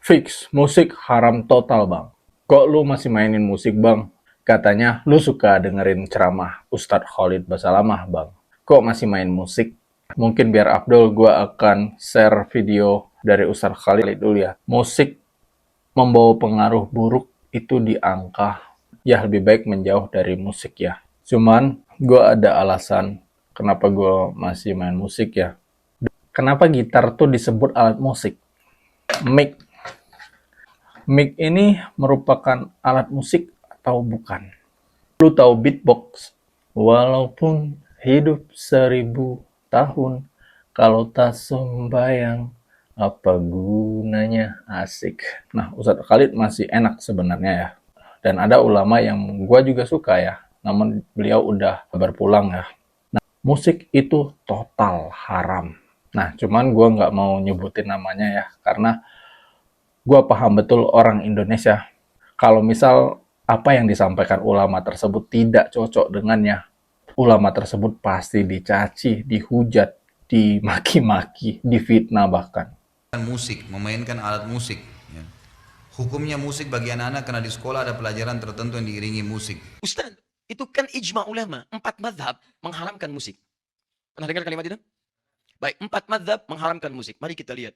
Fix, musik haram total bang. Kok lu masih mainin musik bang? Katanya lu suka dengerin ceramah Ustadz Khalid Basalamah bang. Kok masih main musik? Mungkin biar Abdul gua akan share video dari Ustadz Khalid dulu ya. Musik membawa pengaruh buruk itu di angka. Ya lebih baik menjauh dari musik ya. Cuman gua ada alasan kenapa gua masih main musik ya. Kenapa gitar tuh disebut alat musik? Mic Mic ini merupakan alat musik atau bukan? Lu tahu beatbox? Walaupun hidup 1000 tahun, kalau tak sembayang, apa gunanya? Asik. Nah, Ustadz Khalid masih enak sebenarnya ya. Dan ada ulama yang gua juga suka ya. Namun beliau udah berpulang ya. Musik itu total haram. Nah, cuman gua nggak mau nyebutin namanya ya. Karena gue paham betul orang Indonesia. Kalau misal apa yang disampaikan ulama tersebut tidak cocok dengannya, ulama tersebut pasti dicaci, dihujat, dimaki-maki, difitnah bahkan. Musik, memainkan alat musik, ya. Hukumnya musik bagi anak-anak karena di sekolah ada pelajaran tertentu yang diiringi musik. Ustaz, itu kan ijma ulama. 4 madhab mengharamkan musik. Pernah dengar kalimat itu? Baik, 4 madhab mengharamkan musik. Mari kita lihat.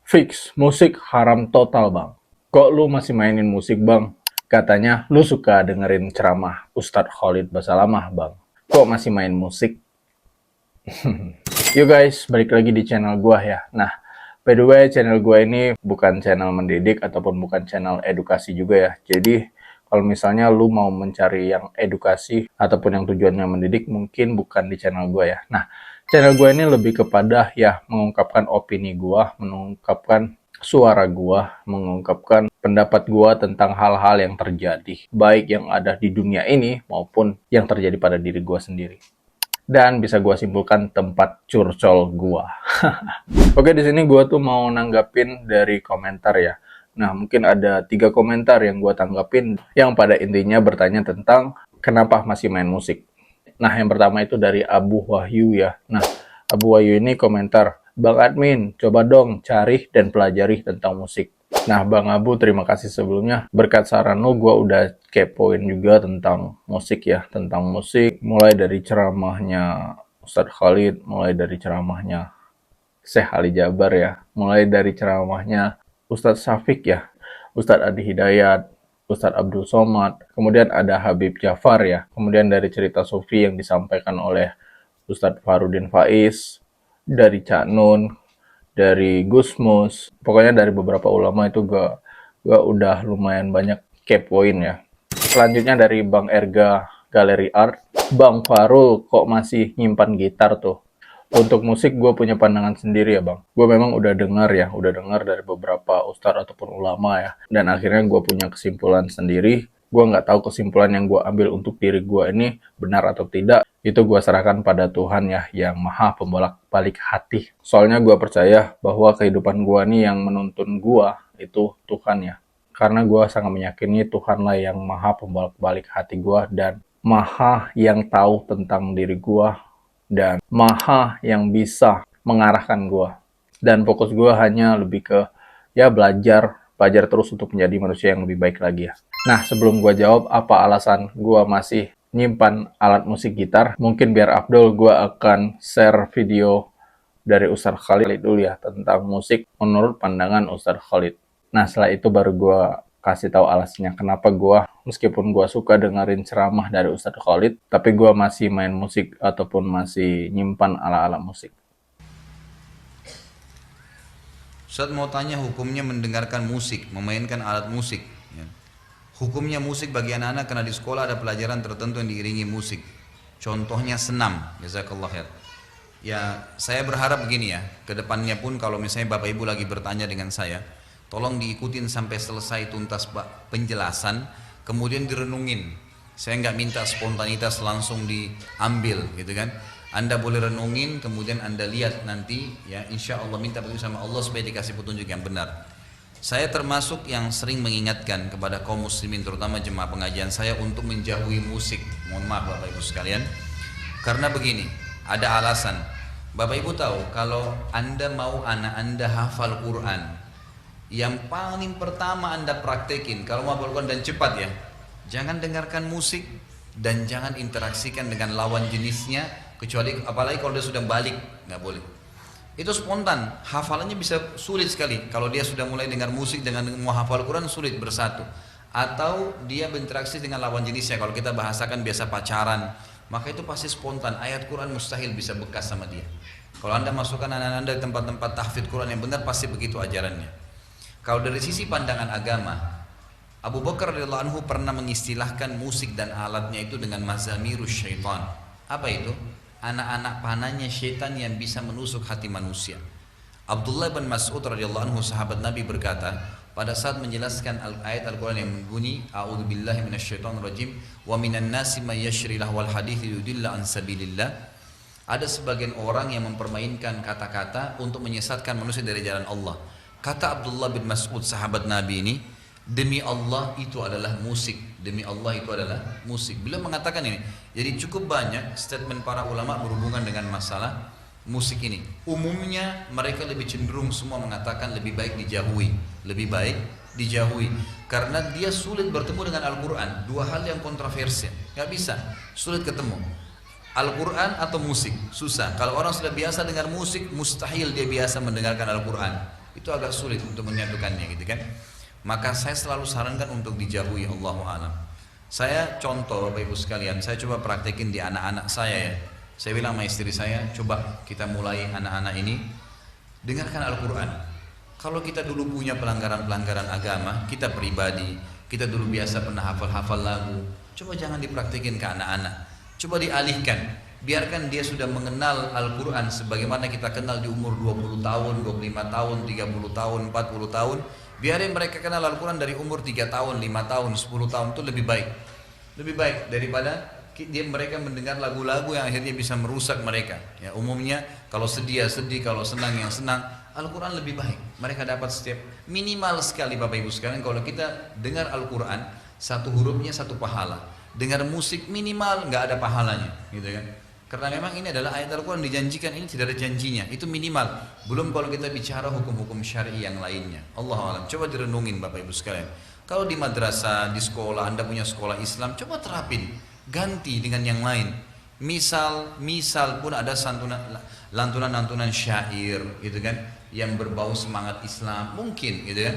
Fix, musik haram total bang. Kok lu masih mainin musik bang? Katanya lu suka dengerin ceramah Ustadz Khalid Basalamah bang. Kok masih main musik? Yuk guys, balik lagi di channel gua ya. Nah, by the way, channel gua ini bukan channel mendidik ataupun bukan channel edukasi juga ya. Jadi, kalau misalnya lu mau mencari yang edukasi ataupun yang tujuannya mendidik, mungkin bukan di channel gua ya. Nah, channel gua ini lebih kepada ya mengungkapkan opini gua, mengungkapkan suara gua, mengungkapkan pendapat gua tentang hal-hal yang terjadi, baik yang ada di dunia ini maupun yang terjadi pada diri gua sendiri. Dan bisa gua simpulkan tempat curcol gua. Oke, di sini gua tuh mau nanggapin dari komentar ya. Nah, mungkin ada 3 komentar yang gua tanggapin yang pada intinya bertanya tentang kenapa masih main musik. Nah, yang pertama itu dari Abu Wahyu ya. Nah, Abu Wahyu ini komentar, Bang Admin, coba dong cari dan pelajari tentang musik. Nah, Bang Abu, terima kasih sebelumnya. Berkat saran lo, gue udah kepoin juga tentang musik ya. Tentang musik, mulai dari ceramahnya Ustadz Khalid, mulai dari ceramahnya Syekh Ali Jabar ya. Mulai dari ceramahnya Ustadz Syafiq ya. Ustadz Adi Hidayat, Ustadz Abdul Somad, kemudian ada Habib Jafar ya. Kemudian dari cerita Sufi yang disampaikan oleh Ustadz Farudin Faiz, dari Cak Nun, dari Gusmus, pokoknya dari beberapa ulama itu gua udah lumayan banyak kepoin ya. Selanjutnya dari Bang Erga Galeri Art, Bang Farul kok masih nyimpan gitar tuh? Untuk musik gue punya pandangan sendiri ya bang. Gue memang udah dengar dari beberapa ustadz ataupun ulama ya. Dan akhirnya gue punya kesimpulan sendiri. Gue nggak tahu kesimpulan yang gue ambil untuk diri gue ini benar atau tidak. Itu gue serahkan pada Tuhan ya, yang maha pembolak-balik hati. Soalnya gue percaya bahwa kehidupan gue nih yang menuntun gue itu Tuhan ya. Karena gue sangat meyakini Tuhanlah yang maha pembolak-balik hati gue dan maha yang tahu tentang diri gue dan maha yang bisa mengarahkan gue. Dan fokus gue hanya lebih ke ya belajar terus untuk menjadi manusia yang lebih baik lagi ya. Nah, sebelum gue jawab apa alasan gue masih nyimpan alat musik gitar, mungkin biar Abdul gue akan share video dari Ustadz Khalid dulu ya tentang musik menurut pandangan Ustadz Khalid. Nah, setelah itu baru gue kasih tahu alasannya kenapa gue meskipun gue suka dengerin ceramah dari Ustadz Khalid, tapi gue masih main musik ataupun masih nyimpan ala-ala musik. Ustaz mau tanya hukumnya mendengarkan musik, memainkan alat musik, ya. Hukumnya musik bagi anak-anak karena di sekolah ada pelajaran tertentu yang diiringi musik. Contohnya senam, jazakallah khair. Ya, saya berharap begini ya, kedepannya pun kalau misalnya Bapak Ibu lagi bertanya dengan saya, tolong diikutin sampai selesai tuntas penjelasan, kemudian direnungin. Saya nggak minta spontanitas langsung diambil, gitu kan? Anda boleh renungin, kemudian Anda lihat nanti, ya insya Allah minta petunjuk sama Allah supaya dikasih petunjuk yang benar. Saya termasuk yang sering mengingatkan kepada kaum muslimin, terutama jemaah pengajian saya untuk menjauhi musik. Mohon maaf Bapak Ibu sekalian, karena begini, ada alasan. Bapak Ibu tahu kalau Anda mau anak Anda hafal Quran, yang paling pertama Anda praktekin kalau mau hafal Quran dan cepat ya, jangan dengarkan musik dan jangan interaksikan dengan lawan jenisnya, kecuali apalagi kalau dia sudah balik, nggak boleh. Itu spontan, hafalannya bisa sulit sekali. Kalau dia sudah mulai dengar musik dengan mau hafal Quran sulit bersatu. Atau dia berinteraksi dengan lawan jenisnya, kalau kita bahasakan biasa pacaran, maka itu pasti spontan. Ayat Quran mustahil bisa bekas sama dia. Kalau Anda masukkan anak Anda di tempat-tempat tahfidz Quran yang benar, pasti begitu ajarannya. Kalau dari sisi pandangan agama, Abu Bakar radhiyallahu anhu pernah mengistilahkan musik dan alatnya itu dengan mazamirus syaitan. Apa itu? Anak-anak panahnya syaitan yang bisa menusuk hati manusia. Abdullah bin Mas'ud radhiyallahu anhu sahabat Nabi berkata, pada saat menjelaskan ayat Al-Quran yang berbunyi A'udzubillahi minasyaitonirrajim wa minan nasi may yashri lahwal hadits yudilla an sabilillah. Ada sebagian orang yang mempermainkan kata-kata untuk menyesatkan manusia dari jalan Allah. Kata Abdullah bin Mas'ud sahabat Nabi ini, demi Allah itu adalah musik. Demi Allah itu adalah musik. Beliau mengatakan ini. Jadi cukup banyak statement para ulama berhubungan dengan masalah musik ini. Umumnya mereka lebih cenderung semua mengatakan lebih baik dijauhi. Lebih baik dijauhi. Karena dia sulit bertemu dengan Al-Quran. Dua hal yang kontroversial. Gak bisa. Sulit ketemu. Al-Quran atau musik. Susah. Kalau orang sudah biasa dengar musik, mustahil dia biasa mendengarkan Al-Quran. Itu agak sulit untuk menyatukannya gitu kan. Maka saya selalu sarankan untuk dijauhi, Allahu a'lam. Saya contoh Bapak Ibu sekalian, saya coba praktekin di anak-anak saya ya. Saya bilang sama istri saya, coba kita mulai anak-anak ini dengarkan Al-Quran. Kalau kita dulu punya pelanggaran-pelanggaran agama, kita pribadi, kita dulu biasa pernah hafal-hafal lagu, coba jangan dipraktekin ke anak-anak. Coba dialihkan, biarkan dia sudah mengenal Al-Quran sebagaimana kita kenal di umur 20 tahun, 25 tahun, 30 tahun, 40 tahun. Biarin mereka kenal Al-Quran dari umur 3 tahun, 5 tahun, 10 tahun, itu lebih baik. Lebih baik daripada mereka mendengar lagu-lagu yang akhirnya bisa merusak mereka. Ya, umumnya kalau sedih ya sedih, kalau senang yang senang. Al-Quran lebih baik. Mereka dapat setiap minimal sekali Bapak Ibu sekalian, kalau kita dengar Al-Quran, satu hurufnya satu pahala. Dengar musik minimal nggak ada pahalanya, gitu kan? Karena memang ini adalah ayat Al-Quran dijanjikan, ini tidak ada janjinya, itu minimal. Belum kalau kita bicara hukum-hukum syar'i yang lainnya. Allahu a'lam. Coba direnungin Bapak Ibu sekalian. Kalau di madrasah, di sekolah, Anda punya sekolah Islam, coba terapin, ganti dengan yang lain. Misal pun ada lantunan-lantunan syair, gitu kan, yang berbau semangat Islam, mungkin, gitu kan.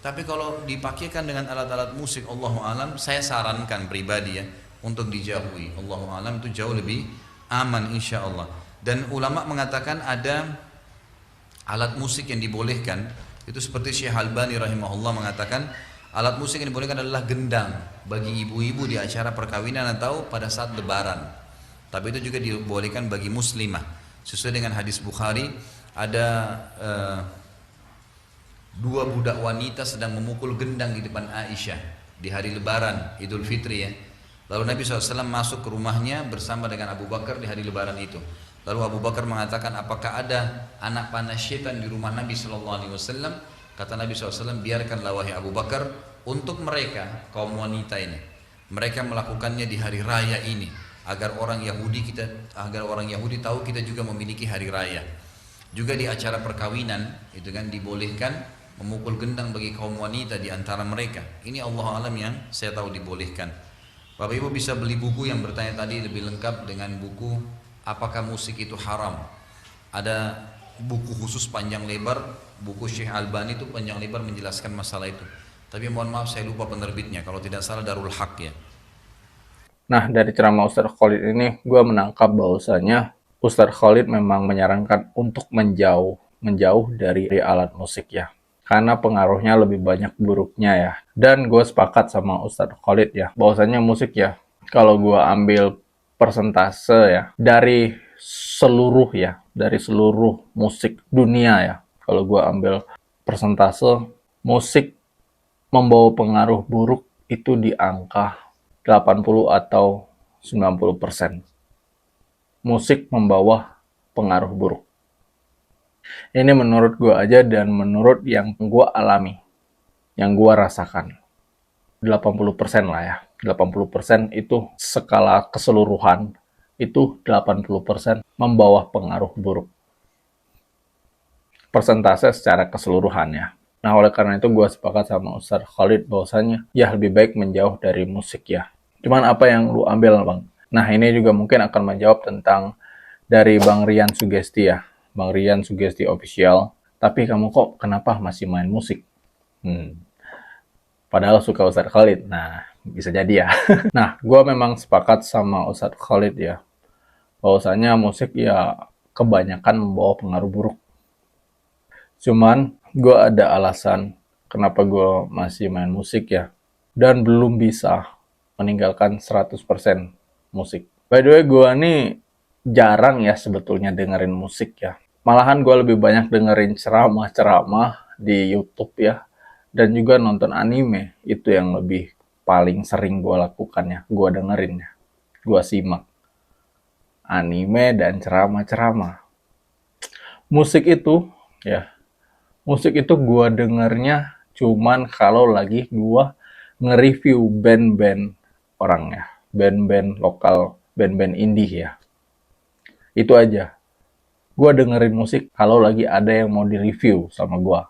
Tapi kalau dipakaikan dengan alat-alat musik, Allahu a'lam, saya sarankan pribadi ya, untuk dijauhi. Allahu a'lam, itu jauh lebih aman insya Allah. Dan ulama mengatakan ada alat musik yang dibolehkan, itu seperti Syekh Albani rahimahullah mengatakan alat musik yang dibolehkan adalah gendang bagi ibu-ibu di acara perkawinan atau pada saat lebaran. Tapi itu juga dibolehkan bagi muslimah. Sesuai dengan hadis Bukhari, ada dua budak wanita sedang memukul gendang di depan Aisyah di hari lebaran Idul Fitri ya. Lalu Nabi SAW masuk ke rumahnya bersama dengan Abu Bakar di hari lebaran itu. Lalu Abu Bakar mengatakan, apakah ada anak panah syaitan di rumah Nabi SAW? Kata Nabi SAW, biarkanlah wahai Abu Bakar, untuk mereka, kaum wanita ini, mereka melakukannya di hari raya ini, agar orang Yahudi tahu kita juga memiliki hari raya. Juga di acara perkawinan, itu kan dibolehkan memukul gendang bagi kaum wanita di antara mereka. Ini Allah alam yang saya tahu dibolehkan. Bapak Ibu bisa beli buku yang bertanya tadi lebih lengkap dengan buku apakah musik itu haram. Ada buku khusus panjang lebar, buku Syekh Albani itu panjang lebar menjelaskan masalah itu. Tapi mohon maaf saya lupa penerbitnya, kalau tidak salah Darul Haq ya. Nah, dari ceramah Ustadz Khalid ini, gue menangkap bahwasanya Ustadz Khalid memang menyarankan untuk menjauh dari alat musik ya. Karena pengaruhnya lebih banyak buruknya ya. Dan gue sepakat sama Ustadz Khalid ya, bahwasanya musik ya, kalau gue ambil persentase ya, dari seluruh musik dunia ya, kalau gue ambil persentase, musik membawa pengaruh buruk itu di angka 80 atau 90%. Musik membawa pengaruh buruk. Ini menurut gue aja dan menurut yang gue alami, yang gue rasakan. 80% lah ya. 80% itu skala keseluruhan, itu 80% membawa pengaruh buruk. persentase secara keseluruhannya. Nah, oleh karena itu gue sepakat sama Ustadz Khalid bahwasanya ya lebih baik menjauh dari musik ya. Cuman apa yang lu ambil, Bang? Nah, ini juga mungkin akan menjawab tentang dari Bang Rian Sugesti ya. Bang Rian Sugesti Official. Tapi kamu kok kenapa masih main musik? Padahal suka Ustadz Khalid. Nah, bisa jadi ya. Nah, gue memang sepakat sama Ustadz Khalid ya. Bahwasanya musik ya kebanyakan membawa pengaruh buruk. Cuman gue ada alasan kenapa gue masih main musik ya. Dan belum bisa meninggalkan 100% musik. By the way, gue nih jarang ya sebetulnya dengerin musik ya. Malahan gue lebih banyak dengerin ceramah-ceramah di YouTube ya. Dan juga nonton anime. Itu yang lebih paling sering gue lakukan ya. Gue dengerin ya. Gue simak anime dan ceramah-ceramah. Musik itu ya, musik itu gue dengernya cuman kalau lagi gue nge-review band-band orang ya, band-band lokal, band-band indie ya. Itu aja. Gue dengerin musik kalau lagi ada yang mau di-review sama gue.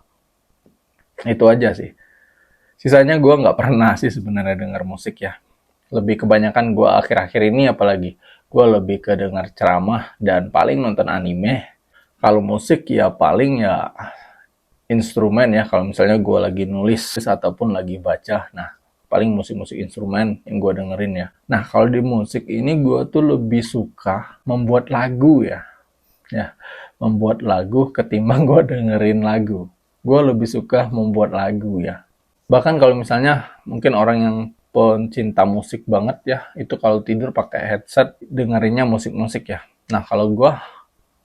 Itu aja sih. Sisanya gue nggak pernah sih sebenarnya denger musik ya. Lebih kebanyakan gue akhir-akhir ini apalagi, gue lebih ke denger ceramah dan paling nonton anime. Kalau musik ya paling ya instrumen ya, kalau misalnya gue lagi nulis ataupun lagi baca, nah paling musik-musik instrumen yang gue dengerin ya. Nah kalau di musik ini gue tuh lebih suka membuat lagu ya, membuat lagu ketimbang gue dengerin lagu. Gue lebih suka membuat lagu ya. Bahkan kalau misalnya mungkin orang yang pencinta musik banget ya, itu kalau tidur pakai headset dengerinnya musik-musik ya. Nah kalau gue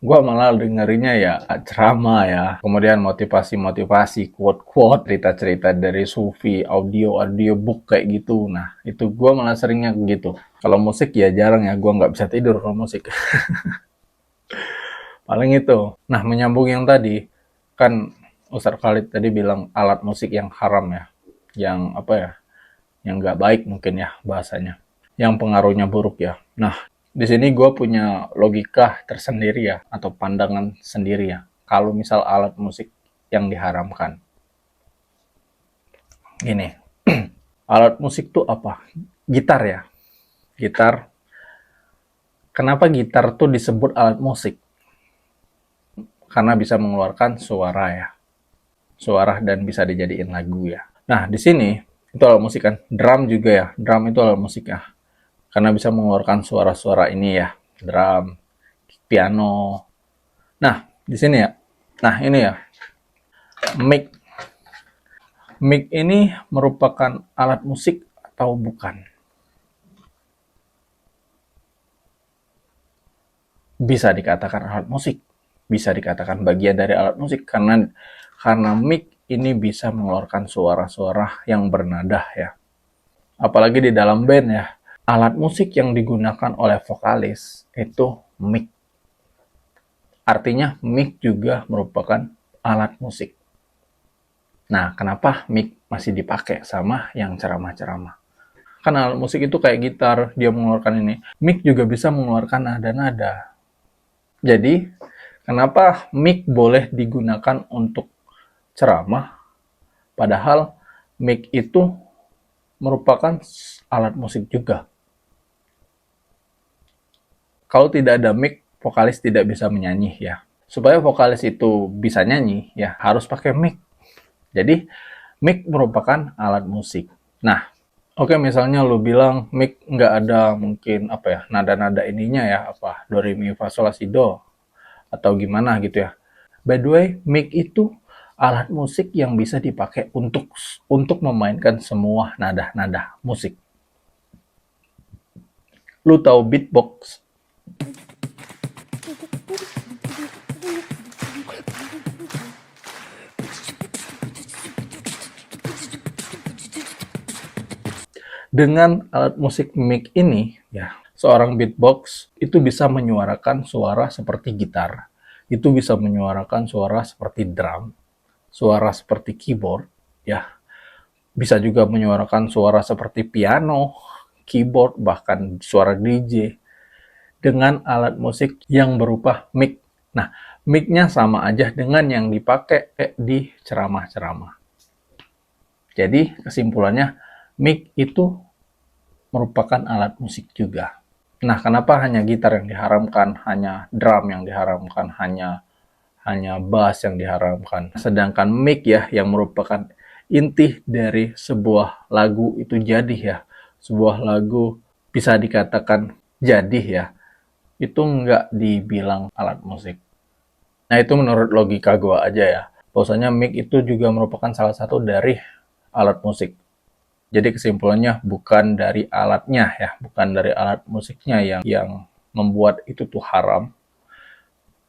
malah dengerinnya ya ceramah ya, kemudian motivasi-motivasi, quote-quote, cerita-cerita dari Sufi, audio-book kayak gitu. Nah, itu gue malah seringnya gitu. Kalau musik ya jarang ya, gue nggak bisa tidur kalau musik. Paling itu. Nah, menyambung yang tadi, kan Ustadz Khalid tadi bilang alat musik yang haram ya, yang apa ya, yang nggak baik mungkin ya bahasanya, yang pengaruhnya buruk ya. Nah, di sini gue punya logika tersendiri ya, atau pandangan sendiri ya. Kalau misal alat musik yang diharamkan. Gini, alat musik tuh apa? Gitar ya. Gitar. Kenapa gitar tuh disebut alat musik? Karena bisa mengeluarkan suara ya. Suara dan bisa dijadiin lagu ya. Nah, di sini itu alat musik kan. Drum juga ya. Drum itu alat musik ya. Karena bisa mengeluarkan suara-suara ini ya, drum, piano. Nah, di sini ya. Nah, ini ya. Mic. Mic ini merupakan alat musik atau bukan? Bisa dikatakan alat musik. Bisa dikatakan bagian dari alat musik karena mic ini bisa mengeluarkan suara-suara yang bernada ya. Apalagi di dalam band ya. Alat musik yang digunakan oleh vokalis itu mic. Artinya mic juga merupakan alat musik. Nah, kenapa mic masih dipakai sama yang ceramah-ceramah? Kan alat musik itu kayak gitar, dia mengeluarkan ini. Mic juga bisa mengeluarkan nada-nada. Jadi, kenapa mic boleh digunakan untuk ceramah, padahal mic itu merupakan alat musik juga? Kalau tidak ada mic, vokalis tidak bisa menyanyi ya. Supaya vokalis itu bisa nyanyi, ya harus pakai mic. Jadi, mic merupakan alat musik. Nah, oke, misalnya lu bilang mic nggak ada mungkin apa ya, nada-nada ininya ya, apa, do, re, mi, fa, sol, la, si, do, atau gimana gitu ya. By the way, mic itu alat musik yang bisa dipakai untuk memainkan semua nada-nada musik. Lu tahu beatbox? Dengan alat musik mic ini, ya, seorang beatbox itu bisa menyuarakan suara seperti gitar, itu bisa menyuarakan suara seperti drum, suara seperti keyboard, ya, bisa juga menyuarakan suara seperti piano, keyboard, bahkan suara DJ dengan alat musik yang berupa mic. Nah, mic-nya sama aja dengan yang dipakai di ceramah-ceramah. Jadi kesimpulannya, mic itu merupakan alat musik juga. Nah, kenapa hanya gitar yang diharamkan, hanya drum yang diharamkan, hanya bass yang diharamkan. Sedangkan mic ya yang merupakan inti dari sebuah lagu itu jadi ya. Sebuah lagu bisa dikatakan jadi ya. Itu nggak dibilang alat musik. Nah, itu menurut logika gue aja ya. Bahwasanya mic itu juga merupakan salah satu dari alat musik. Jadi kesimpulannya bukan dari alatnya ya, bukan dari alat musiknya yang membuat itu tuh haram,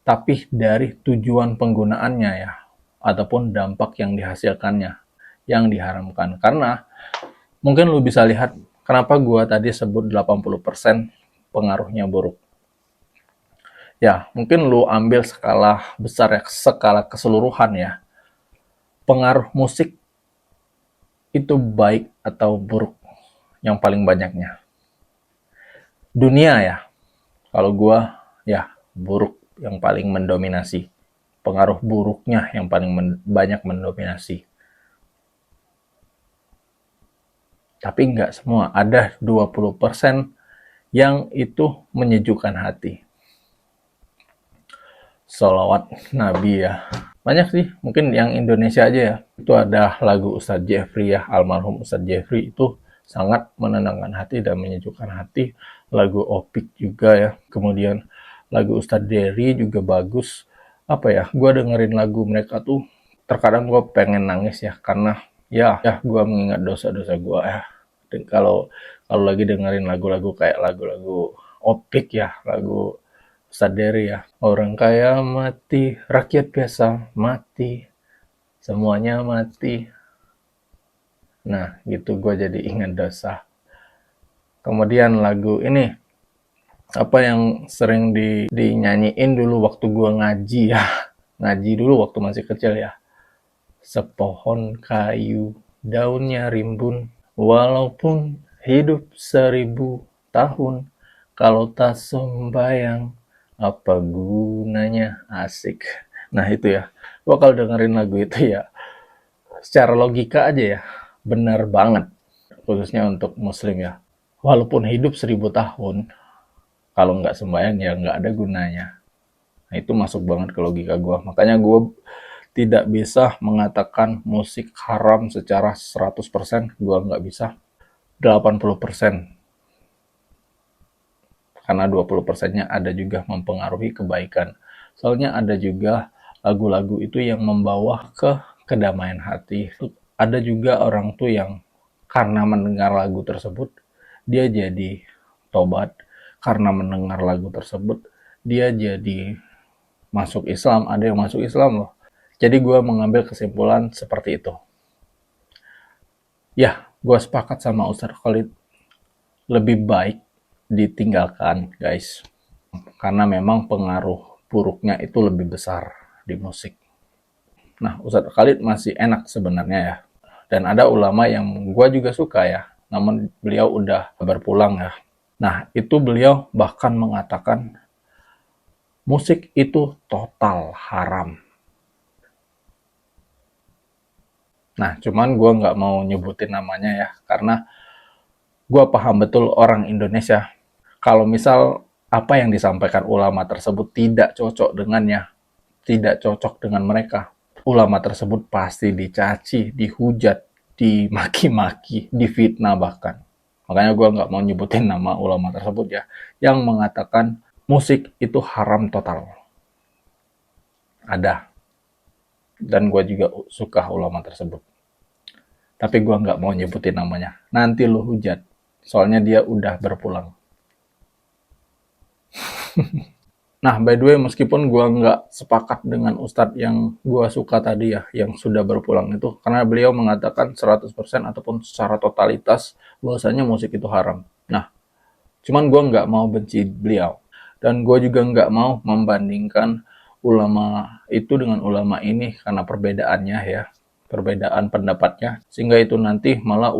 tapi dari tujuan penggunaannya ya, ataupun dampak yang dihasilkannya yang diharamkan. Karena mungkin lu bisa lihat kenapa gua tadi sebut 80% pengaruhnya buruk. Ya, mungkin lu ambil skala besar ya, skala keseluruhan ya. Pengaruh musik itu baik atau buruk yang paling banyaknya. Dunia ya, kalau gua ya buruk yang paling mendominasi. Pengaruh buruknya yang paling banyak mendominasi. Tapi nggak semua, ada 20% yang itu menyejukkan hati. Sholawat Nabi ya. Banyak sih, mungkin yang Indonesia aja ya. Itu ada lagu Ustadz Jeffrey ya, almarhum Ustadz Jeffrey itu sangat menenangkan hati dan menyejukkan hati. Lagu Opik juga ya. Kemudian lagu Ustadz Dery juga bagus. Apa ya, gue dengerin lagu mereka tuh terkadang gue pengen nangis ya, karena ya gue mengingat dosa-dosa gue ya. Dan kalau lagi dengerin lagu-lagu kayak lagu-lagu Opik ya, lagu Ustadz Dery ya, orang kaya mati, rakyat biasa mati, semuanya mati. Nah, gitu gue jadi ingat dosa. Kemudian lagu ini, apa yang sering dinyanyiin dulu waktu gue ngaji ya. Ngaji dulu waktu masih kecil ya. Sepohon kayu, daunnya rimbun, walaupun hidup 1000 tahun, kalau tak sembayang, apa gunanya, asik. Nah itu ya, gua kalau dengerin lagu itu ya, secara logika aja ya, benar banget. Khususnya untuk muslim ya. Walaupun hidup 1000 tahun, kalau nggak sembahyang ya nggak ada gunanya. Nah itu masuk banget ke logika gua. Makanya gua tidak bisa mengatakan musik haram secara 100%, gua nggak bisa. 80%. Karena 20%-nya ada juga mempengaruhi kebaikan. Soalnya ada juga lagu-lagu itu yang membawa ke kedamaian hati. Ada juga orang tuh yang karena mendengar lagu tersebut, dia jadi tobat. Karena mendengar lagu tersebut, dia jadi masuk Islam. Ada yang masuk Islam loh. Jadi gue mengambil kesimpulan seperti itu. Ya, gue sepakat sama Ustadz Khalid. Lebih baik ditinggalkan, guys. Karena memang pengaruh buruknya itu lebih besar di musik. Nah, Ustadz Khalid masih enak sebenarnya ya. Dan ada ulama yang gue juga suka ya. Namun beliau udah berpulang ya. Nah, itu beliau bahkan mengatakan musik itu total haram. Nah, cuman gue nggak mau nyebutin namanya ya, karena gue paham betul orang Indonesia. Kalau misal apa yang disampaikan ulama tersebut tidak cocok dengannya, tidak cocok dengan mereka, ulama tersebut pasti dicaci, dihujat, dimaki-maki, difitnah bahkan. Makanya gue nggak mau nyebutin nama ulama tersebut ya, yang mengatakan musik itu haram total. Ada. Dan gue juga suka ulama tersebut. Tapi gue nggak mau nyebutin namanya. Nanti lu hujat. Soalnya dia udah berpulang. Nah, by the way, meskipun gue nggak sepakat dengan Ustadz yang gue suka tadi ya, yang sudah berpulang itu, karena beliau mengatakan 100% ataupun secara totalitas bahwasanya musik itu haram. Nah, cuman gue nggak mau benci beliau. Dan gue juga nggak mau membandingkan ulama itu dengan ulama ini karena perbedaannya ya, perbedaan pendapatnya, sehingga itu nanti malah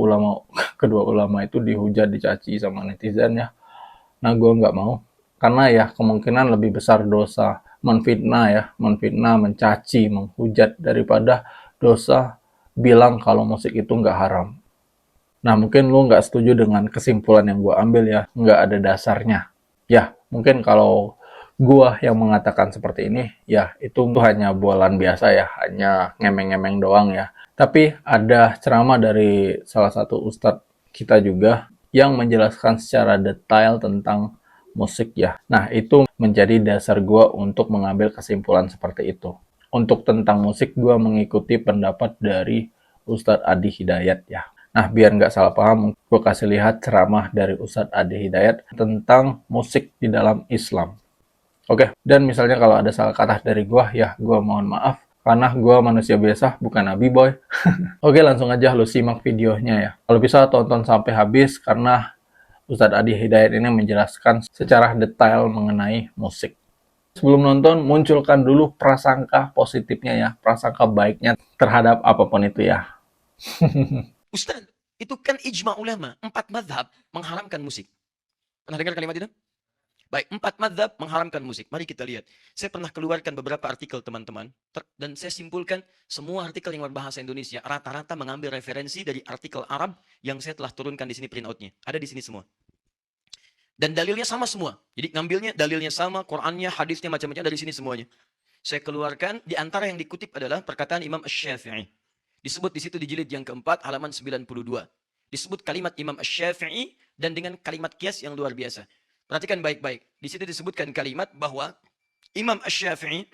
kedua ulama itu dihujat, dicaci sama netizen ya. Nah, gue nggak mau, karena ya kemungkinan lebih besar dosa menfitnah ya, menfitnah, mencaci, menghujat daripada dosa bilang kalau musik itu nggak haram. Nah, mungkin lu nggak setuju dengan kesimpulan yang gue ambil ya, nggak ada dasarnya. Ya, mungkin kalau gue yang mengatakan seperti ini, ya itu hanya bualan biasa ya, hanya ngemeng-ngemeng doang ya. Tapi ada ceramah dari salah satu ustadz kita juga yang menjelaskan secara detail tentang musik ya. Nah, itu menjadi dasar gue untuk mengambil kesimpulan seperti itu. Untuk tentang musik, gue mengikuti pendapat dari Ustadz Adi Hidayat ya. Nah, biar nggak salah paham, gue kasih lihat ceramah dari Ustadz Adi Hidayat tentang musik di dalam Islam. Oke, dan misalnya kalau ada salah kata dari gue, ya gue mohon maaf. Karena gue manusia biasa, bukan nabi boy. Oke, langsung aja lu simak videonya ya. Kalau bisa tonton sampai habis, karena Ustadz Adi Hidayat ini menjelaskan secara detail mengenai musik. Sebelum nonton, munculkan dulu prasangka positifnya ya, prasangka baiknya terhadap apapun itu ya. Ustaz, itu kan ijma ulama. 4 madhab mengharamkan musik. Pernah dengar kalimat itu? Baik, 4 madhab mengharamkan musik. Mari kita lihat. Saya pernah keluarkan beberapa artikel teman-teman. Dan saya simpulkan semua artikel yang berbahasa Indonesia. Rata-rata mengambil referensi dari artikel Arab yang saya telah turunkan di sini printout-nya. Ada di sini semua. Dan dalilnya sama semua. Jadi ngambilnya dalilnya sama, Qurannya, hadisnya, macam-macam dari sini semuanya. Saya keluarkan, di antara yang dikutip adalah perkataan Imam Asy-Syafi'i. Disebut di situ di jilid yang keempat, halaman 92. Disebut kalimat Imam Asy-Syafi'i dan dengan kalimat kias yang luar biasa. Perhatikan baik-baik. Di situ disebutkan kalimat bahwa Imam Asy-Syafi'i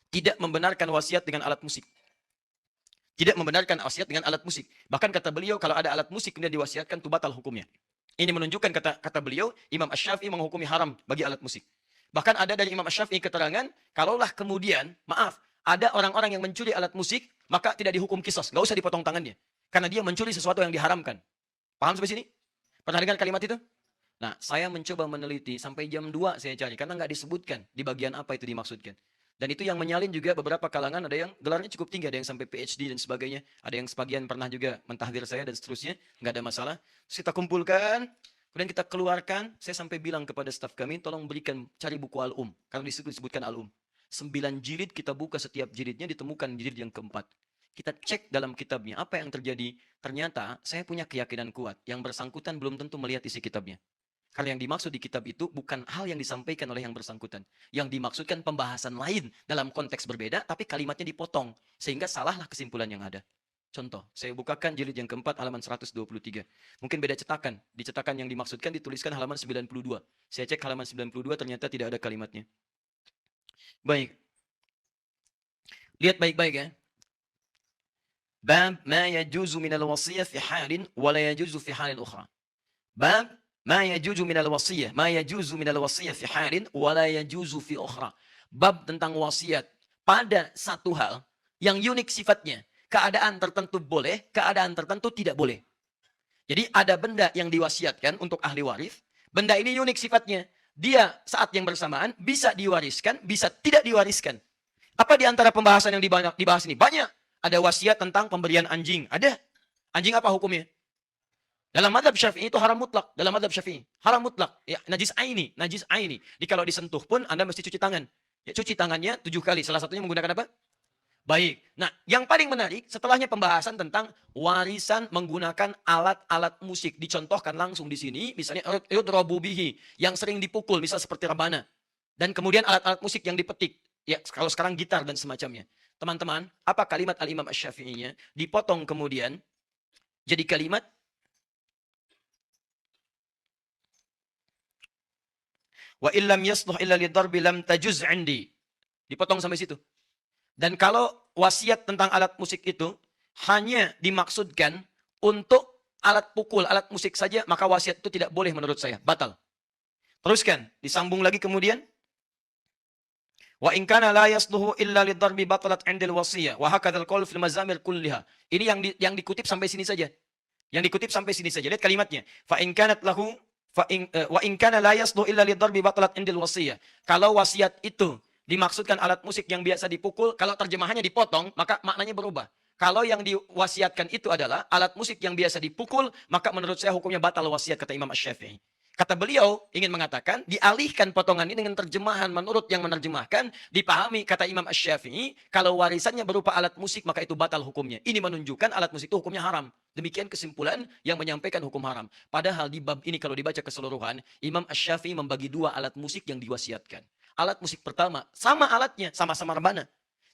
tidak membenarkan wasiat dengan alat musik. Tidak membenarkan wasiat dengan alat musik. Bahkan kata beliau, kalau ada alat musik kemudian diwasiatkan, itu batal hukumnya. Ini menunjukkan kata beliau, Imam Asy-Syafi'i menghukumi haram bagi alat musik. Bahkan ada dari Imam Asy-Syafi'i keterangan, kalaulah kemudian, maaf, ada orang-orang yang mencuri alat musik, maka tidak dihukum qisas, nggak usah dipotong tangannya. Karena dia mencuri sesuatu yang diharamkan. Paham sampai sini? Pernah dengar kalimat itu? Nah, saya mencoba meneliti, sampai jam 2 saya cari, karena nggak disebutkan di bagian apa itu dimaksudkan. Dan itu yang menyalin juga beberapa kalangan, ada yang gelarnya cukup tinggi, ada yang sampai PhD dan sebagainya, ada yang sebagian pernah juga mentahdir saya dan seterusnya, nggak ada masalah. Terus kita kumpulkan, kemudian kita keluarkan, saya sampai bilang kepada staf kami, tolong berikan, cari buku Al-Um, karena disebutkan Al-Um. 9 jilid kita buka, setiap jilidnya ditemukan jilid yang keempat. Kita cek dalam kitabnya, apa yang terjadi. Ternyata saya punya keyakinan kuat, yang bersangkutan belum tentu melihat isi kitabnya. Karena yang dimaksud di kitab itu bukan hal yang disampaikan oleh yang bersangkutan. Yang dimaksudkan pembahasan lain dalam konteks berbeda, tapi kalimatnya dipotong. Sehingga salahlah kesimpulan yang ada. Contoh, saya bukakan jilid yang keempat halaman 123. Mungkin beda cetakan. Di cetakan yang dimaksudkan dituliskan halaman 92. Saya cek halaman 92 ternyata tidak ada kalimatnya. Baik. Lihat baik-baik ya. Bab ma yajuzu minal wasiyah fi halin wa la yajuzu fi halin ukhra. Bab ma yajuzu minal wasiyah, ma yajuzu minal wasiyah fi halin wa la yajuzu fi ukhra. Bab tentang wasiat pada satu hal yang unik sifatnya. Keadaan tertentu boleh, keadaan tertentu tidak boleh. Jadi ada benda yang diwasiatkan untuk ahli waris. Benda ini unik sifatnya. Dia saat yang bersamaan bisa diwariskan, bisa tidak diwariskan. Apa di antara pembahasan yang dibahas ini? Banyak. Ada wasiat tentang pemberian anjing. Ada. Anjing apa hukumnya? Dalam madhab Syafi'i itu haram mutlak. Dalam madhab Syafi'i. Haram mutlak. Ya, najis aini. Najis aini. Jadi kalau disentuh pun Anda mesti cuci tangan. Ya, cuci tangannya 7 kali. Salah satunya menggunakan apa? Baik. Nah, yang paling menarik setelahnya pembahasan tentang warisan menggunakan alat-alat musik. Dicontohkan langsung di sini. Misalnya yudrobu bihi. Yang sering dipukul. Misal seperti rebana. Dan kemudian alat-alat musik yang dipetik. Ya, kalau sekarang gitar dan semacamnya. Teman-teman, apa kalimat Al-Imam Asy-Syafi'inya? Dipotong kemudian jadi kalimat wa illam yasluh illa lidarbi lam tajuz indi. Dipotong sampai situ. Dan kalau wasiat tentang alat musik itu hanya dimaksudkan untuk alat pukul, alat musik saja, maka wasiat itu tidak boleh menurut saya, batal. Teruskan, disambung lagi kemudian wa in kana la yasluhu illa lidarbi batalat 'indil wasiyah wa hakadzal qaul fil mazamir kulliha. Ini yang dikutip sampai sini saja. Yang dikutip sampai sini saja. Lihat kalimatnya. Fa in kanat lahu wa in kana la yasluhu illa lidarbi batalat 'indil wasiyah. Kalau wasiat itu dimaksudkan alat musik yang biasa dipukul, kalau terjemahannya dipotong, maka maknanya berubah. Kalau yang diwasiatkan itu adalah alat musik yang biasa dipukul, maka menurut saya hukumnya batal wasiat, kata Imam Asy-Syafi'i. Kata beliau ingin mengatakan dialihkan potongan ini dengan terjemahan menurut yang menerjemahkan, dipahami kata Imam Asy-Syafi'i, kalau warisannya berupa alat musik maka itu batal hukumnya. Ini menunjukkan alat musik itu hukumnya haram. Demikian kesimpulan yang menyampaikan hukum haram. Padahal di bab ini kalau dibaca keseluruhan, Imam Asy-Syafi'i membagi dua alat musik yang diwasiatkan. Alat musik pertama, sama alatnya, sama-sama rebana.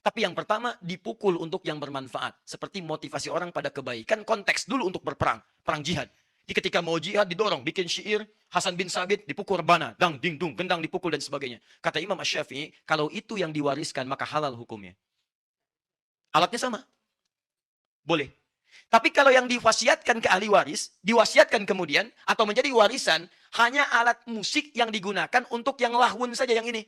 Tapi yang pertama dipukul untuk yang bermanfaat. Seperti motivasi orang pada kebaikan, konteks dulu untuk berperang, perang jihad. Jadi ketika mau jihad didorong, bikin syair, Hasan bin Sabit dipukul rebana, dang, ding, dung, gendang dipukul dan sebagainya. Kata Imam Asy-Syafi'i, kalau itu yang diwariskan maka halal hukumnya. Alatnya sama. Boleh. Tapi kalau yang diwasiatkan ke ahli waris, diwasiatkan kemudian, atau menjadi warisan, hanya alat musik yang digunakan untuk yang lahun saja yang ini.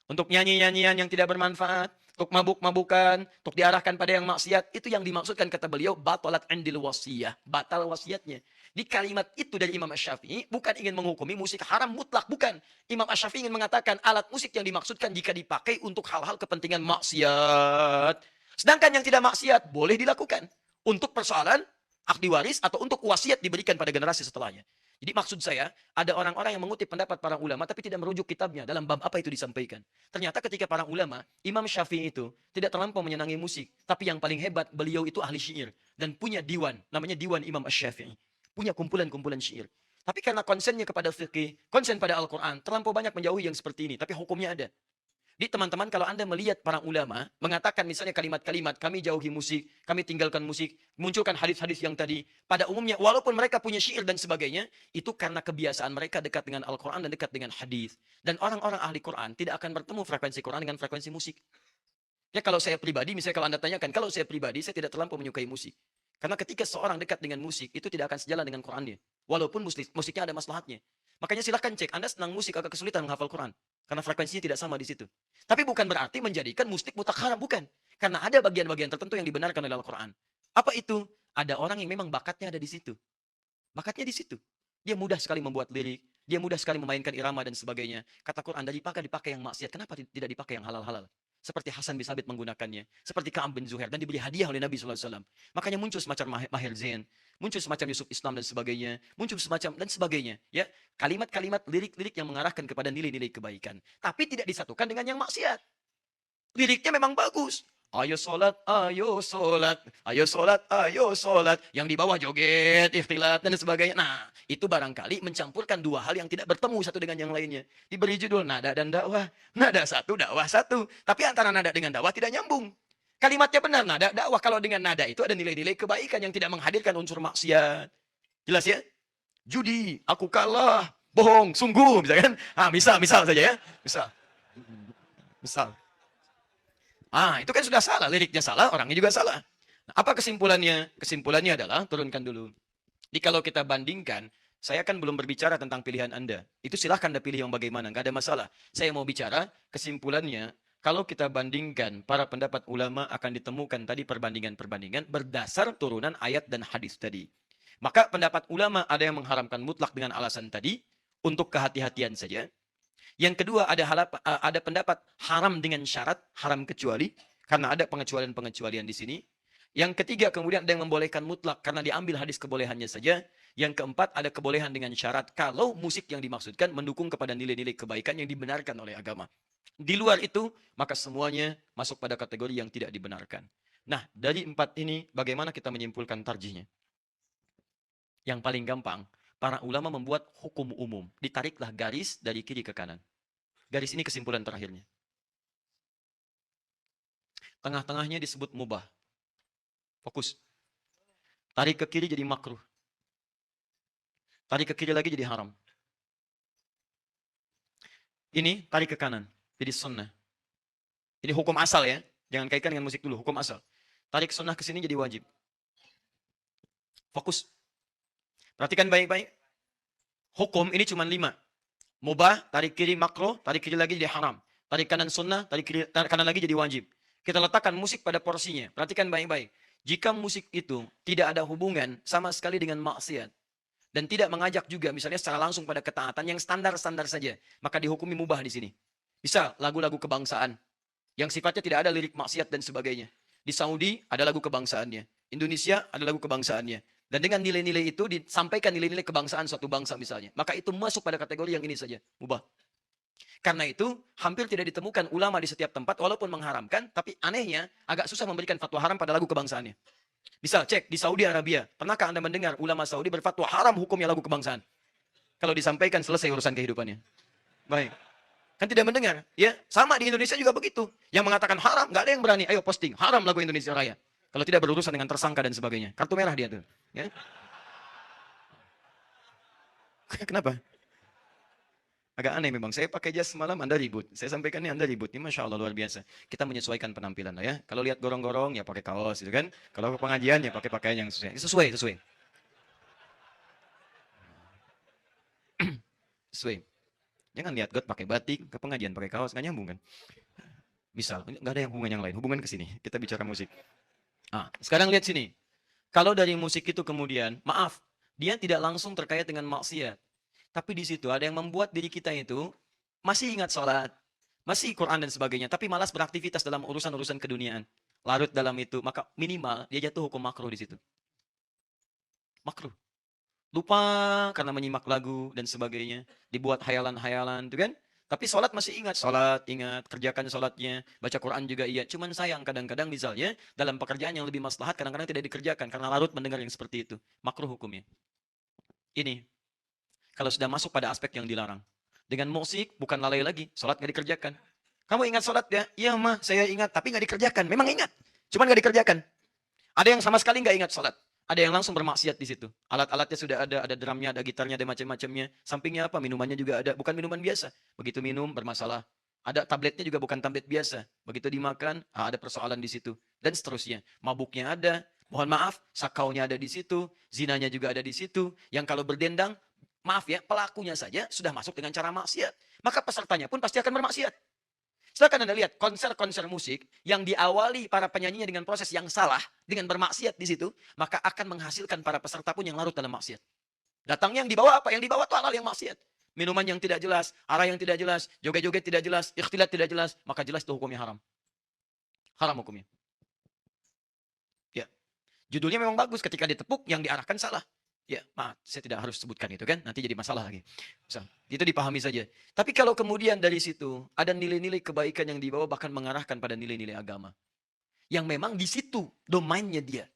Untuk nyanyi-nyanyian yang tidak bermanfaat, untuk mabuk-mabukan, untuk diarahkan pada yang maksiat, itu yang dimaksudkan kata beliau, batalat indil wasiyah, batal wasiatnya. Di kalimat itu dari Imam Asy-Syafi'i bukan ingin menghukumi musik haram mutlak, bukan. Imam Asy-Syafi'i ingin mengatakan alat musik yang dimaksudkan jika dipakai untuk hal-hal kepentingan maksiat. Sedangkan yang tidak maksiat boleh dilakukan untuk persoalan ahli waris atau untuk wasiat diberikan pada generasi setelahnya. Jadi maksud saya, ada orang-orang yang mengutip pendapat para ulama tapi tidak merujuk kitabnya dalam bab apa itu disampaikan. Ternyata ketika para ulama, Imam Syafi'i itu tidak terlampau menyenangi musik, tapi yang paling hebat beliau itu ahli syair dan punya diwan, namanya Diwan Imam Asy-Syafi'i. Punya kumpulan-kumpulan syair. Tapi karena konsennya kepada fikih, konsen pada Al-Quran, terlampau banyak menjauhi yang seperti ini, tapi hukumnya ada. Di teman-teman, kalau Anda melihat para ulama mengatakan misalnya kalimat-kalimat, kami jauhi musik, kami tinggalkan musik, munculkan hadis-hadis yang tadi, pada umumnya walaupun mereka punya syair dan sebagainya, itu karena kebiasaan mereka dekat dengan Al-Quran dan dekat dengan hadis. Dan orang-orang ahli Quran tidak akan bertemu frekuensi Quran dengan frekuensi musik. Ya kalau saya pribadi, misalnya kalau Anda tanyakan, kalau saya pribadi, saya tidak terlampau menyukai musik. Karena ketika seorang dekat dengan musik, itu tidak akan sejalan dengan Qurannya. Walaupun musiknya ada maslahatnya. Makanya silahkan cek, Anda senang musik agak kesulitan menghafal Quran. Karena frekuensinya tidak sama di situ. Tapi bukan berarti menjadikan musik mutlak haram, bukan. Karena ada bagian-bagian tertentu yang dibenarkan oleh Al-Quran. Apa itu? Ada orang yang memang bakatnya ada di situ. Bakatnya di situ. Dia mudah sekali membuat lirik, dia mudah sekali memainkan irama dan sebagainya. Kata Quran, dipakai yang maksiat, kenapa tidak dipakai yang halal-halal? Seperti Hasan bin Sabit menggunakannya, seperti Ka'ab bin Zuhair, dan diberi hadiah oleh Nabi SAW. Makanya muncul semacam Maher Zain, muncul semacam Yusuf Islam dan sebagainya, muncul semacam dan sebagainya. Ya, kalimat-kalimat lirik-lirik yang mengarahkan kepada nilai-nilai kebaikan. Tapi tidak disatukan dengan yang maksiat. Liriknya memang bagus. Ayo sholat, ayo sholat, ayo sholat, ayo sholat. Yang di bawah joget, ikhtilat, dan sebagainya. Nah, itu barangkali mencampurkan dua hal yang tidak bertemu satu dengan yang lainnya. Diberi judul nada dan dakwah. Nada satu, dakwah satu. Tapi antara nada dengan dakwah tidak nyambung. Kalimatnya benar, nada, dakwah. Kalau dengan nada itu ada nilai-nilai kebaikan yang tidak menghadirkan unsur maksiat. Jelas ya? Judi, aku kalah, bohong, sungguh, misalkan. Misal saja ya. Misal. Itu kan sudah salah, liriknya salah, orangnya juga salah. Nah, apa kesimpulannya? Kesimpulannya adalah, turunkan dulu. Jadi kalau kita bandingkan, saya kan belum berbicara tentang pilihan Anda. Itu silahkan Anda pilih yang bagaimana, nggak ada masalah. Saya mau bicara, kesimpulannya, kalau kita bandingkan, para pendapat ulama akan ditemukan tadi perbandingan-perbandingan berdasar turunan ayat dan hadis tadi. Maka pendapat ulama ada yang mengharamkan mutlak dengan alasan tadi, untuk kehati-hatian saja. Yang kedua ada pendapat haram dengan syarat, haram kecuali, karena ada pengecualian-pengecualian di sini. Yang ketiga kemudian ada yang membolehkan mutlak karena diambil hadis kebolehannya saja. Yang keempat ada kebolehan dengan syarat kalau musik yang dimaksudkan mendukung kepada nilai-nilai kebaikan yang dibenarkan oleh agama. Di luar itu maka semuanya masuk pada kategori yang tidak dibenarkan. Nah, dari empat ini bagaimana kita menyimpulkan tarjihnya? Yang paling gampang, para ulama membuat hukum umum. Ditariklah garis dari kiri ke kanan. Garis ini kesimpulan terakhirnya. Tengah-tengahnya disebut mubah. Fokus. Tarik ke kiri jadi makruh. Tarik ke kiri lagi jadi haram. Ini tarik ke kanan. Jadi sunnah. Ini hukum asal ya. Jangan kaitkan dengan musik dulu. Hukum asal. Tarik sunnah ke sini jadi wajib. Fokus. Perhatikan baik-baik. Hukum ini cuma 5. Mubah, tarik kiri makruh, tarik kiri lagi jadi haram. Tarik kanan sunnah, tarik kanan lagi jadi wajib. Kita letakkan musik pada porsinya. Perhatikan baik-baik. Jika musik itu tidak ada hubungan sama sekali dengan maksiat, dan tidak mengajak juga misalnya secara langsung pada ketaatan yang standar-standar saja, maka dihukumi mubah di sini. Bisa lagu-lagu kebangsaan, yang sifatnya tidak ada lirik maksiat dan sebagainya. Di Saudi ada lagu kebangsaannya. Indonesia ada lagu kebangsaannya. Dan dengan nilai-nilai itu disampaikan nilai-nilai kebangsaan suatu bangsa misalnya. Maka itu masuk pada kategori yang ini saja, mubah. Karena itu hampir tidak ditemukan ulama di setiap tempat walaupun mengharamkan, tapi anehnya agak susah memberikan fatwa haram pada lagu kebangsaannya. Misal cek di Saudi Arabia, pernahkah Anda mendengar ulama Saudi berfatwa haram hukumnya lagu kebangsaan? Kalau disampaikan selesai urusan kehidupannya. Baik. Kan tidak mendengar, ya. Sama di Indonesia juga begitu. Yang mengatakan haram, nggak ada yang berani. Ayo posting, haram lagu Indonesia Raya. Kalau tidak berurusan dengan tersangka dan sebagainya. Kartu merah dia tuh. Ya. Kenapa? Agak aneh memang. Saya pakai jas semalam, Anda ribut. Saya sampaikan ini Anda ribut. Ini Masya Allah luar biasa. Kita menyesuaikan penampilan lah ya. Kalau lihat gorong-gorong ya pakai kaos gitu kan. Kalau ke pengajian ya pakai pakaian yang sesuai. Sesuai. Sesuai. Jangan lihat God pakai batik, ke pengajian pakai kaos, nggak nyambung kan? Misal, nggak ada yang hubungan yang lain. Hubungan ke sini. Kita bicara musik. Sekarang lihat sini. Kalau dari musik itu kemudian, maaf, dia tidak langsung terkait dengan maksiat. Tapi di situ ada yang membuat diri kita itu masih ingat sholat, masih Quran dan sebagainya, tapi malas beraktivitas dalam urusan-urusan keduniaan. Larut dalam itu, maka minimal dia jatuh hukum makruh di situ. Makruh. Lupa karena menyimak lagu dan sebagainya, dibuat hayalan-hayalan, itu kan? Tapi sholat masih ingat, kerjakan sholatnya, baca Quran juga iya. Cuman sayang kadang-kadang misalnya dalam pekerjaan yang lebih maslahat kadang-kadang tidak dikerjakan karena larut mendengar yang seperti itu. Makruh hukumnya. Ini, kalau sudah masuk pada aspek yang dilarang. Dengan musik bukan lalai lagi, sholat nggak dikerjakan. Kamu ingat sholat ya? Iya mah, saya ingat, tapi nggak dikerjakan. Memang ingat, cuman nggak dikerjakan. Ada yang sama sekali nggak ingat sholat. Ada yang langsung bermaksiat di situ. Alat-alatnya sudah ada drumnya, ada gitarnya, ada macam-macamnya. Sampingnya apa? Minumannya juga ada. Bukan minuman biasa. Begitu minum, bermasalah. Ada tabletnya juga bukan tablet biasa. Begitu dimakan, ada persoalan di situ. Dan seterusnya. Mabuknya ada. Mohon maaf, sakaunya ada di situ. Zinanya juga ada di situ. Yang kalau berdendang, maaf ya, pelakunya saja sudah masuk dengan cara maksiat. Maka pesertanya pun pasti akan bermaksiat. Silakan Anda lihat konser-konser musik yang diawali para penyanyinya dengan proses yang salah, dengan bermaksiat di situ, maka akan menghasilkan para peserta pun yang larut dalam maksiat. Datangnya yang dibawa apa? Yang dibawa itu halal yang maksiat. Minuman yang tidak jelas, arah yang tidak jelas, joget-joget tidak jelas, ikhtilat tidak jelas, maka jelas itu hukumnya haram. Haram hukumnya. Ya. Judulnya memang bagus, ketika ditepuk yang diarahkan salah. Ya, maaf, saya tidak harus sebutkan itu kan, nanti jadi masalah lagi. Itu dipahami saja. Tapi kalau kemudian dari situ ada nilai-nilai kebaikan yang dibawa bahkan mengarahkan pada nilai-nilai agama. Yang memang di situ domainnya dia.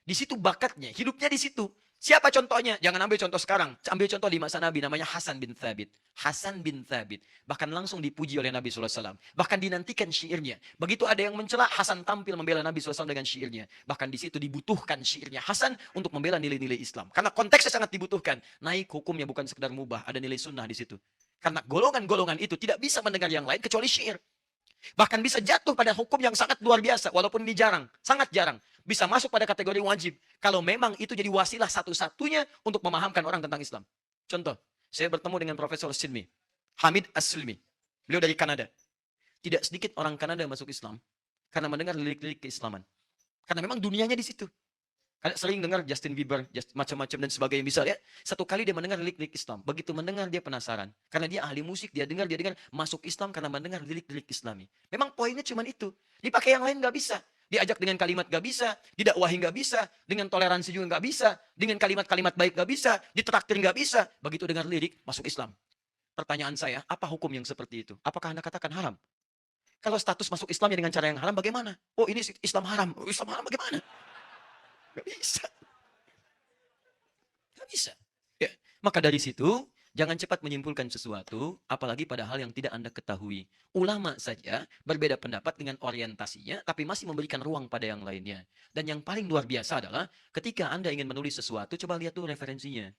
Di situ bakatnya, hidupnya di situ. Siapa contohnya? Jangan ambil contoh sekarang. Ambil contoh di masa Nabi, namanya Hasan bin Thabit. Hasan bin Thabit. Bahkan langsung dipuji oleh Nabi SAW. Bahkan dinantikan syairnya. Begitu ada yang mencela, Hasan tampil membela Nabi SAW dengan syairnya. Bahkan di situ dibutuhkan syairnya Hasan untuk membela nilai-nilai Islam. Karena konteksnya sangat dibutuhkan. Naik hukumnya bukan sekedar mubah, ada nilai sunnah di situ. Karena golongan-golongan itu tidak bisa mendengar yang lain kecuali syair. Bahkan bisa jatuh pada hukum yang sangat luar biasa, walaupun ini jarang, sangat jarang. Bisa masuk pada kategori wajib. Kalau memang itu jadi wasilah satu-satunya untuk memahamkan orang tentang Islam. Contoh, saya bertemu dengan Profesor Silmi, Hamid As-Silmi. Beliau dari Kanada. Tidak sedikit orang Kanada masuk Islam karena mendengar lirik-lirik keislaman. Karena memang dunianya di situ. Karena sering dengar Justin Bieber, macam-macam dan sebagainya. Misalnya, satu kali dia mendengar lirik-lirik Islam. Begitu mendengar, dia penasaran. Karena dia ahli musik, dia dengar, masuk Islam karena mendengar lirik-lirik Islami. Memang poinnya cuma itu. Dipakai yang lain nggak bisa. Diajak dengan kalimat nggak bisa, didakwahi nggak bisa, dengan toleransi juga nggak bisa, dengan kalimat-kalimat baik nggak bisa, ditraktir nggak bisa. Begitu dengar lirik, masuk Islam. Pertanyaan saya, apa hukum yang seperti itu? Apakah Anda katakan haram? Kalau status masuk Islamnya dengan cara yang haram, bagaimana? Oh, ini Islam haram. Oh, Islam haram bagaimana? Gak bisa. Gak bisa. Ya. Maka dari situ, jangan cepat menyimpulkan sesuatu, apalagi pada hal yang tidak Anda ketahui. Ulama saja berbeda pendapat dengan orientasinya, tapi masih memberikan ruang pada yang lainnya. Dan yang paling luar biasa adalah, ketika Anda ingin menulis sesuatu, coba lihat tuh referensinya.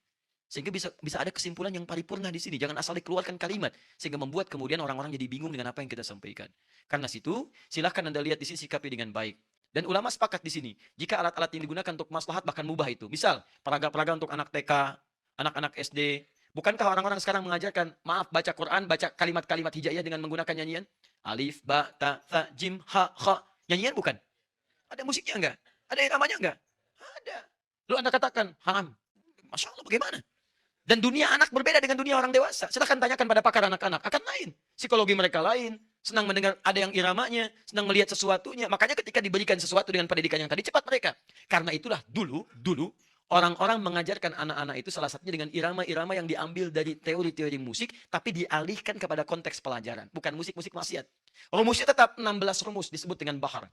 Sehingga bisa ada kesimpulan yang paripurna di sini. Jangan asal dikeluarkan kalimat. Sehingga membuat kemudian orang-orang jadi bingung dengan apa yang kita sampaikan. Karena situ, silahkan Anda lihat di sini sikapi dengan baik. Dan ulama sepakat di sini, jika alat-alat yang digunakan untuk maslahat bahkan mubah itu. Misal, peraga-peraga untuk anak TK, anak-anak SD. Bukankah orang-orang sekarang mengajarkan, maaf, baca Quran, baca kalimat-kalimat hijaiyah dengan menggunakan nyanyian? Alif, ba, ta, tha, jim, ha, kha. Nyanyian bukan? Ada musiknya enggak? Ada iramanya enggak? Ada. Lalu Anda katakan, haram. Masya Allah, bagaimana? Dan dunia anak berbeda dengan dunia orang dewasa. Silahkan tanyakan pada pakar anak-anak. Akan lain. Psikologi mereka lain. Senang mendengar ada yang iramanya. Senang melihat sesuatunya. Makanya ketika diberikan sesuatu dengan pendidikan yang tadi, cepat mereka. Karena itulah dulu Orang-orang mengajarkan anak-anak itu salah satunya dengan irama-irama yang diambil dari teori-teori musik, tapi dialihkan kepada konteks pelajaran. Bukan musik-musik maksiat. Rumusnya tetap 16 rumus disebut dengan bahar.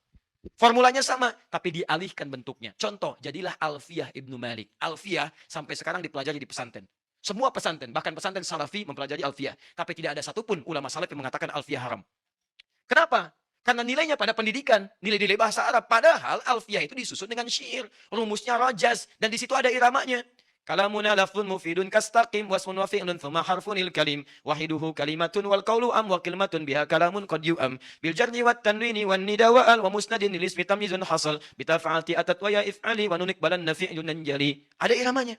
Formulanya sama, tapi dialihkan bentuknya. Contoh, jadilah Alfiyah Ibnu Malik. Alfiyah sampai sekarang dipelajari di pesantren. Semua pesantren, bahkan pesantren Salafi mempelajari Alfiyah. Tapi tidak ada satupun ulama salaf yang mengatakan Alfiyah haram. Kenapa? Karena nilainya pada pendidikan, nilai-nilai bahasa Arab. Padahal Alfiyah itu disusun dengan syair. Rumusnya rajaz. Dan di situ ada iramanya. Kalamuna lafzun mufidun kastaqim wasmun wa fi'lun thumma harfunil kalim wahiduhu kalimatun wal qawlu am wa kalimatun biha kalamun qad yu'am bil jarri wat tanwini wan nida wa al wa musnadin lil ismi tamyizun hasal bitafa'ati atat wa ya if'ali wa nunik balan nafi'un jali. Ada iramanya.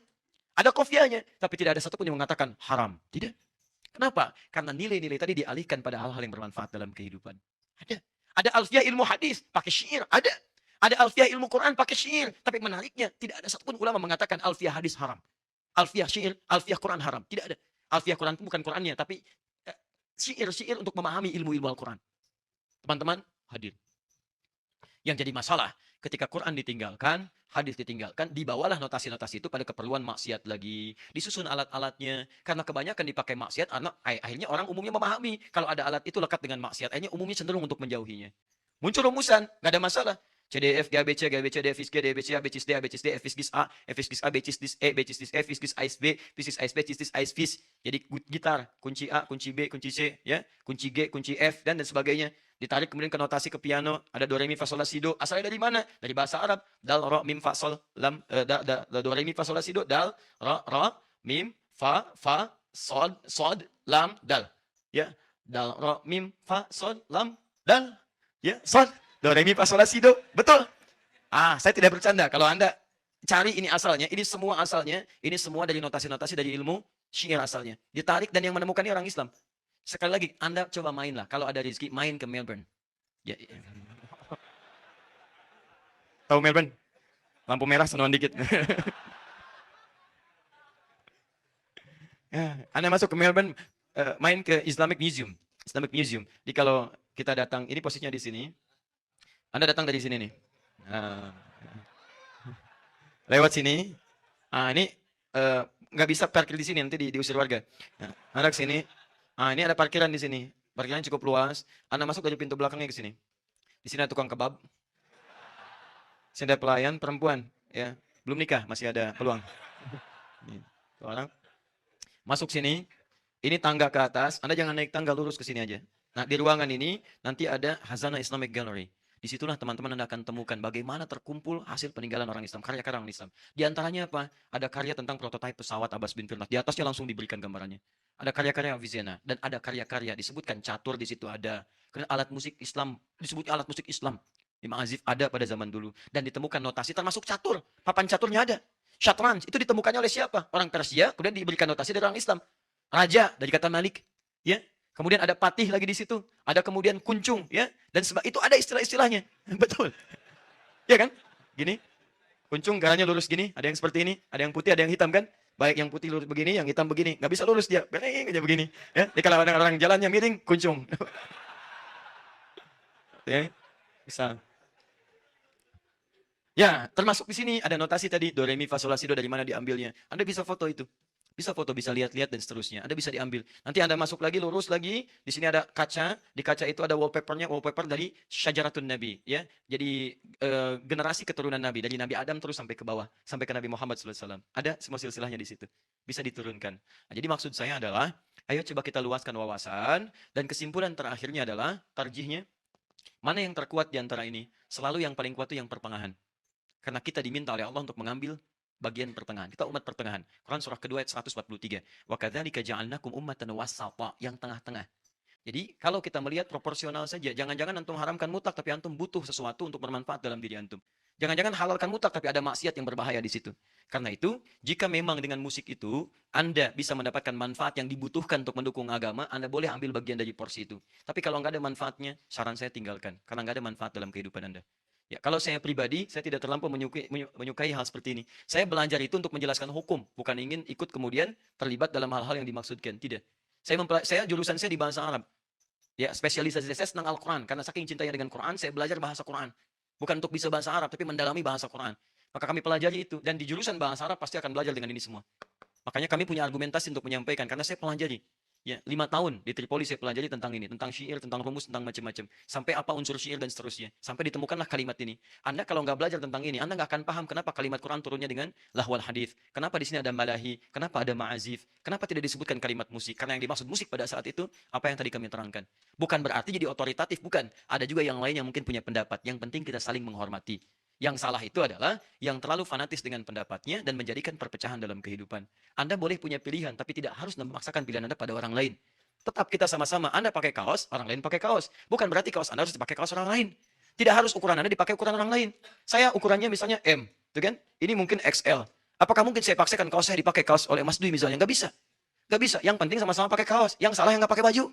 Ada qafiyahnya, tapi tidak ada satupun yang mengatakan haram. Tidak. Kenapa? Karena nilai-nilai tadi dialihkan pada hal-hal yang bermanfaat dalam kehidupan. Ada. Ada alfiyah ilmu hadis pakai syair, ada. Ada alfiyah ilmu Quran pakai syair, tapi menariknya tidak ada satupun ulama mengatakan alfiyah hadis haram. Alfiyah syair, alfiyah Quran haram. Tidak ada. Alfiyah Quran itu bukan Qurannya, tapi syair-syair untuk memahami ilmu-ilmu Al-Quran. Teman-teman, hadir. Yang jadi masalah, ketika Quran ditinggalkan, hadis ditinggalkan, dibawalah notasi-notasi itu pada keperluan maksiat lagi. Disusun alat-alatnya. Karena kebanyakan dipakai maksiat, akhirnya orang umumnya memahami. Kalau ada alat itu lekat dengan maksiat, akhirnya umumnya cenderung untuk menjauhinya. Muncul rumusan, nggak ada masalah. CDF, GABC, GABC, DFIS G, DBC, ABCIS D, ABCIS D, FIS A, FIS A, BCIS D, E, BCIS D, E, FIS AIS B, FIS AIS B, CIS AIS FIS. Jadi gitar, kunci A, kunci B, kunci C, ya, kunci G, kunci F, dan sebagainya. Ditarik kemudian ke notasi ke piano, ada do re mi fa sol la si do. Asalnya dari mana? Dari bahasa Arab. Dal ra mim fa sol lam do re mi fa sol la si do, dal ra mim fa sod lam dal. Ya, dal ra mim fa sol lam dal. Ya, sol do re mi fa sol la si do. Betul. Saya tidak bercanda. Kalau Anda cari ini asalnya, ini semua asalnya, ini semua dari notasi-notasi dari ilmu syair asalnya. Ditarik dan yang menemukannya orang Islam. Sekali lagi, Anda coba mainlah. Kalau ada rezeki, main ke Melbourne. Ya. Tahu Melbourne? Lampu merah, senuan dikit. Anda masuk ke Melbourne, main ke Islamic Museum. Islamic Museum. Jadi kalau kita datang, ini posisinya di sini. Anda datang dari sini nih. Lewat sini. Ini nggak bisa parkir di sini, nanti diusir warga. Anda ke sini. Ini ada parkiran di sini. Parkirannya cukup luas. Anda masuk dari pintu belakangnya ke sini. Di sini ada tukang kebab. Di sini ada pelayan perempuan, ya. Belum nikah, masih ada peluang. Orang masuk sini. Ini tangga ke atas. Anda jangan naik tangga, lurus ke sini aja. Nah, di ruangan ini nanti ada Hazanah Islamic Gallery. Disitulah teman-teman Anda akan temukan bagaimana terkumpul hasil peninggalan orang Islam, karya-karya orang Islam. Di antaranya apa? Ada karya tentang prototipe pesawat Abbas bin Firnas. Di atasnya langsung diberikan gambarannya. Ada karya-karya Avicenna dan ada karya-karya disebutkan catur di situ ada. Kemudian alat musik Islam disebutnya alat musik Islam. Imam Azif ada pada zaman dulu dan ditemukan notasi termasuk catur. Papan caturnya ada. Syatranj itu ditemukannya oleh siapa? Orang Persia, kemudian diberikan notasi dari orang Islam. Raja dari kata Malik, ya. Kemudian ada patih lagi di situ, ada kemudian kuncung, ya, dan itu ada istilah-istilahnya, betul, ya kan? Gini, kuncung garanya lurus gini, ada yang seperti ini, ada yang putih, ada yang hitam kan? Baik yang putih lurus begini, yang hitam begini, nggak bisa lurus dia, bering aja begini, ya. Jadi kalau ada orang jalannya miring, kuncung, ya, bisa. Ya, termasuk di sini ada notasi tadi do re mi fa sol la si do dari mana diambilnya. Anda bisa foto itu. Bisa foto, bisa lihat-lihat dan seterusnya. Anda bisa diambil. Nanti Anda masuk lagi, lurus lagi. Di sini ada kaca. Di kaca itu ada wallpapernya, wallpaper dari Syajaratun Nabi. Ya, jadi generasi keturunan Nabi. Dari Nabi Adam terus sampai ke bawah. Sampai ke Nabi Muhammad SAW. Ada semua silsilahnya di situ. Bisa diturunkan. Nah, jadi maksud saya adalah, ayo coba kita luaskan wawasan. Dan kesimpulan terakhirnya adalah, tarjihnya, mana yang terkuat di antara ini? Selalu yang paling kuat itu yang pertengahan. Karena kita diminta oleh Allah untuk mengambil bagian pertengahan. Kita umat pertengahan. Quran surah kedua ayat 143. Wa kadzalika ja'alnakum ummatan wasata, yang tengah-tengah. Jadi kalau kita melihat proporsional saja, jangan-jangan antum haramkan mutlak tapi antum butuh sesuatu untuk bermanfaat dalam diri antum. Jangan-jangan halalkan mutlak tapi ada maksiat yang berbahaya di situ. Karena itu, jika memang dengan musik itu Anda bisa mendapatkan manfaat yang dibutuhkan untuk mendukung agama, Anda boleh ambil bagian dari porsi itu. Tapi kalau nggak ada manfaatnya, saran saya tinggalkan. Karena nggak ada manfaat dalam kehidupan Anda. Ya, kalau saya pribadi, saya tidak terlampau menyukai hal seperti ini. Saya belajar itu untuk menjelaskan hukum, bukan ingin ikut kemudian terlibat dalam hal-hal yang dimaksudkan. Tidak. Jurusan saya di bahasa Arab. Ya, spesialisasi saya senang Al-Quran. Karena saking cintanya dengan Quran, saya belajar bahasa Quran. Bukan untuk bisa bahasa Arab, tapi mendalami bahasa Quran. Maka kami pelajari itu. Dan di jurusan bahasa Arab pasti akan belajar dengan ini semua. Makanya kami punya argumentasi untuk menyampaikan. Karena saya pelajari. Ya, 5 tahun di Tripoli saya pelajari tentang ini. Tentang syair, tentang rumus, tentang macam-macam. Sampai apa unsur syair dan seterusnya. Sampai ditemukanlah kalimat ini. Anda kalau nggak belajar tentang ini, Anda nggak akan paham kenapa kalimat Quran turunnya dengan lahwal hadith. Kenapa di sini ada malahi, kenapa ada ma'azif, kenapa tidak disebutkan kalimat musik. Karena yang dimaksud musik pada saat itu, apa yang tadi kami terangkan. Bukan berarti jadi otoritatif, bukan. Ada juga yang lain yang mungkin punya pendapat. Yang penting kita saling menghormati. Yang salah itu adalah yang terlalu fanatis dengan pendapatnya dan menjadikan perpecahan dalam kehidupan. Anda boleh punya pilihan, tapi tidak harus memaksakan pilihan Anda pada orang lain. Tetap kita sama-sama, Anda pakai kaos, orang lain pakai kaos. Bukan berarti kaos Anda harus dipakai kaos orang lain. Tidak harus ukuran Anda dipakai ukuran orang lain. Saya ukurannya misalnya M, gitu kan? Ini mungkin XL. Apakah mungkin saya paksakan kaos saya dipakai kaos oleh Mas Dwi misalnya? Nggak bisa. Nggak bisa. Yang penting sama-sama pakai kaos. Yang salah yang nggak pakai baju.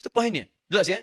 Itu poinnya. Jelas ya?